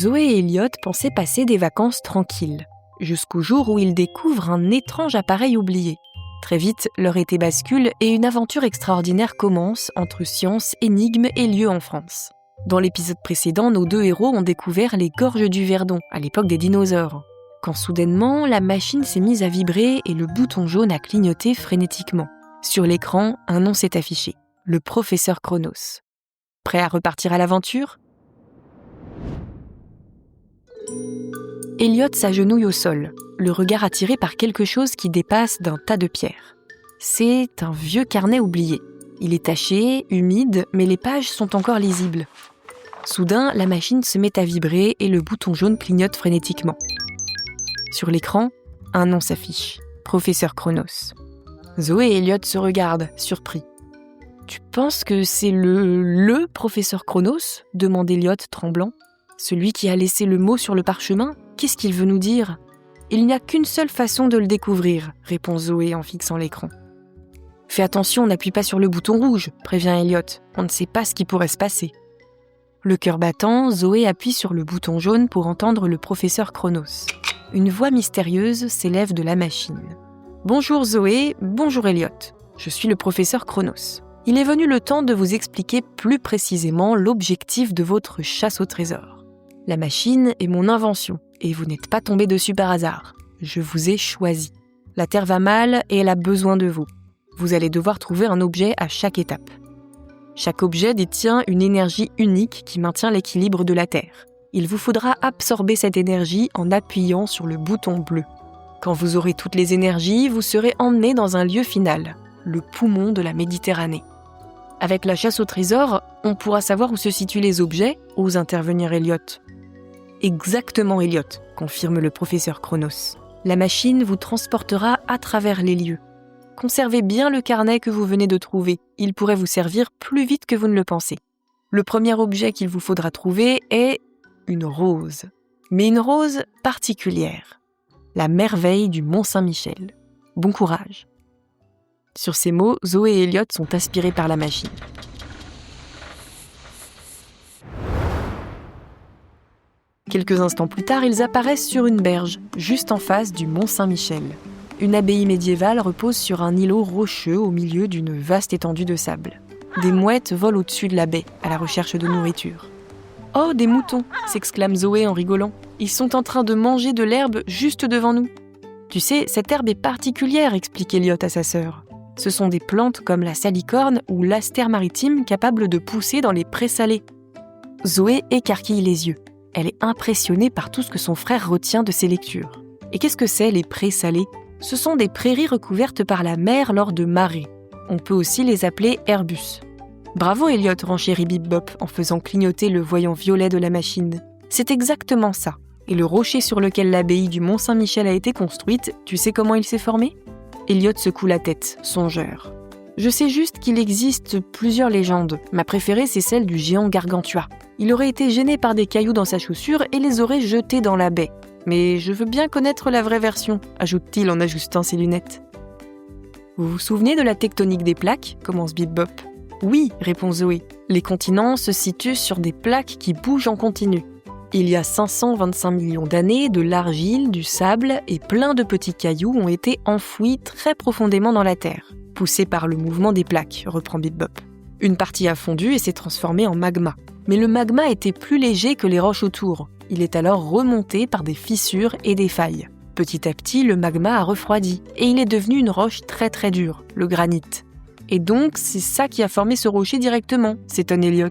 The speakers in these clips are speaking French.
Zoé et Elliot pensaient passer des vacances tranquilles, jusqu'au jour où ils découvrent un étrange appareil oublié. Très vite, leur été bascule et une aventure extraordinaire commence entre science, énigmes et lieux en France. Dans l'épisode précédent, nos deux héros ont découvert les gorges du Verdon, à l'époque des dinosaures. Quand soudainement, la machine s'est mise à vibrer et le bouton jaune a clignoté frénétiquement. Sur l'écran, un nom s'est affiché, le professeur Chronos. Prêt à repartir à l'aventure ? Elliot s'agenouille au sol, le regard attiré par quelque chose qui dépasse d'un tas de pierres. C'est un vieux carnet oublié. Il est taché, humide, mais les pages sont encore lisibles. Soudain, la machine se met à vibrer et le bouton jaune clignote frénétiquement. Sur l'écran, un nom s'affiche, professeur Chronos. Zoé et Elliot se regardent, surpris. « Tu penses que c'est le professeur Chronos ?» demande Elliot, tremblant. « Celui qui a laissé le mot sur le parchemin ? Qu'est-ce qu'il veut nous dire ? » « Il n'y a qu'une seule façon de le découvrir, » répond Zoé en fixant l'écran. « Fais attention, n'appuie pas sur le bouton rouge, » prévient Elliot. « On ne sait pas ce qui pourrait se passer. » Le cœur battant, Zoé appuie sur le bouton jaune pour entendre le professeur Chronos. Une voix mystérieuse s'élève de la machine. « Bonjour Zoé, bonjour Elliot. Je suis le professeur Chronos. Il est venu le temps de vous expliquer plus précisément l'objectif de votre chasse au trésor. La machine est mon invention, et vous n'êtes pas tombé dessus par hasard. Je vous ai choisi. La Terre va mal et elle a besoin de vous. Vous allez devoir trouver un objet à chaque étape. Chaque objet détient une énergie unique qui maintient l'équilibre de la Terre. Il vous faudra absorber cette énergie en appuyant sur le bouton bleu. Quand vous aurez toutes les énergies, vous serez emmené dans un lieu final, le poumon de la Méditerranée. Avec la chasse au trésor, on pourra savoir où se situent les objets, ose intervenir Elliot. Exactement, Elliot, confirme le professeur Chronos. La machine vous transportera à travers les lieux. Conservez bien le carnet que vous venez de trouver. Il pourrait vous servir plus vite que vous ne le pensez. Le premier objet qu'il vous faudra trouver est une rose. Mais une rose particulière. La merveille du Mont-Saint-Michel. Bon courage. Sur ces mots, Zoé et Elliot sont aspirés par la machine. Quelques instants plus tard, ils apparaissent sur une berge, juste en face du Mont-Saint-Michel. Une abbaye médiévale repose sur un îlot rocheux au milieu d'une vaste étendue de sable. Des mouettes volent au-dessus de la baie, à la recherche de nourriture. « Oh, des moutons !» s'exclame Zoé en rigolant. « Ils sont en train de manger de l'herbe juste devant nous. »« Tu sais, cette herbe est particulière » explique Elliot à sa sœur. « Ce sont des plantes comme la salicorne ou l'astère maritime capables de pousser dans les prés salés. » Zoé écarquille les yeux. Elle est impressionnée par tout ce que son frère retient de ses lectures. Et qu'est-ce que c'est, les prés salés ? Ce sont des prairies recouvertes par la mer lors de marées. On peut aussi les appeler herbus. Bravo Elliot, renchérit Bip Bop en faisant clignoter le voyant violet de la machine. C'est exactement ça. Et le rocher sur lequel l'abbaye du Mont-Saint-Michel a été construite, tu sais comment il s'est formé ? Elliot secoue la tête, songeur. Je sais juste qu'il existe plusieurs légendes. Ma préférée, c'est celle du géant Gargantua. Il aurait été gêné par des cailloux dans sa chaussure et les aurait jetés dans la baie. Mais je veux bien connaître la vraie version, ajoute-t-il en ajustant ses lunettes. Vous vous souvenez de la tectonique des plaques ? Commence Bip Bop. Oui, répond Zoé. Les continents se situent sur des plaques qui bougent en continu. Il y a 525 millions d'années, de l'argile, du sable et plein de petits cailloux ont été enfouis très profondément dans la Terre, poussés par le mouvement des plaques, reprend Bip Bop. Une partie a fondu et s'est transformée en magma. Mais le magma était plus léger que les roches autour. Il est alors remonté par des fissures et des failles. Petit à petit, le magma a refroidi et il est devenu une roche très très dure, le granit. Et donc, c'est ça qui a formé ce rocher directement, s'étonne Elliot.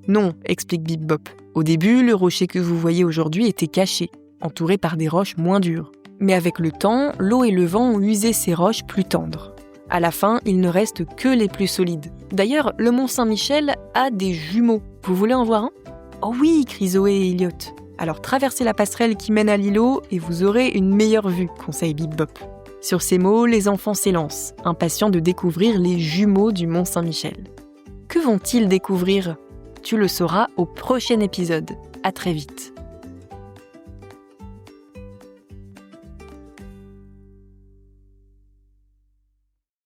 Non, explique Bip Bop. Au début, le rocher que vous voyez aujourd'hui était caché, entouré par des roches moins dures. Mais avec le temps, l'eau et le vent ont usé ces roches plus tendres. À la fin, il ne reste que les plus solides. D'ailleurs, le Mont-Saint-Michel a des jumeaux. Vous voulez en voir un ? Oh oui, crie Zoé et Elliot. Alors traversez la passerelle qui mène à l'îlot et vous aurez une meilleure vue, conseille Bip Bop. Sur ces mots, les enfants s'élancent, impatients de découvrir les jumeaux du Mont-Saint-Michel. Que vont-ils découvrir ? Tu le sauras au prochain épisode. À très vite.